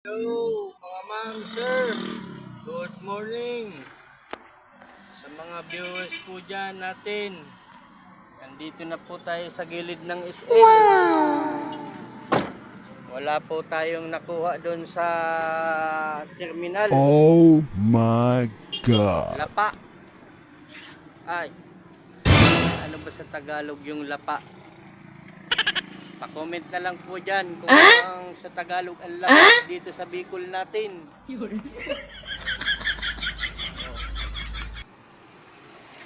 Hello, mga ma'am, sir. Good morning. Sa mga viewers po dyan natin. Nandito na po tayo sa gilid ng SM. Wala po tayong nakuha doon sa terminal. Oh my God. Lapa. Ay. Ano ba sa Tagalog yung lapa? Pa-comment na lang po dyan kung ang sa Tagalog ang lapa dito sa Bicol natin.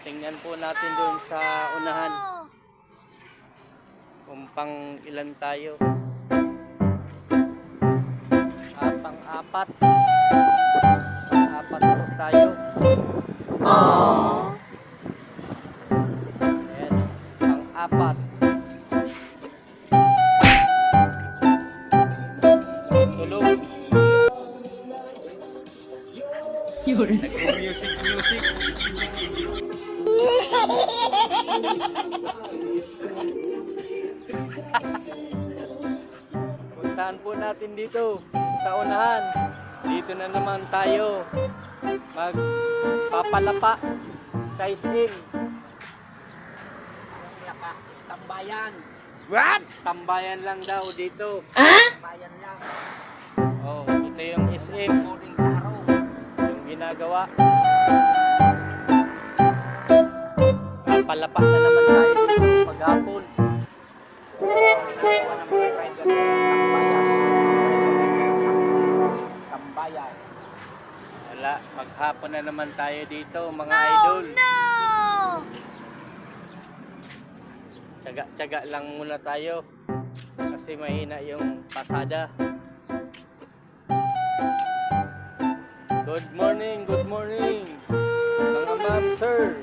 Tingnan po natin doon sa unahan kung pang ilan tayo. Pang-apat. Pang-apat po tayo. Ayan, pang-apat. Tulog. Nag-music. Puntahan po natin dito sa unahan. Dito na naman tayo magpapalapa sa SM. Lapa, istambayan. What? Tambayan lang daw dito. Bayan lang. Oh, ito yung SM. Morning sa araw. Yung ginagawa. Papalapa na naman tayo dito maghapon. Ginagawa ng mga rider ng Istambayan. Istambayan. Wala, maghapon na naman tayo dito mga idol. Tsaga-tsaga lang muna tayo kasi mahina yung pasada. Good morning mga ma'am, sir.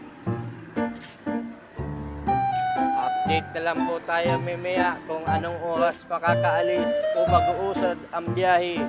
Update na lang po tayo mamaya kung anong oras makakaalis o mag-uusad ang biyahe.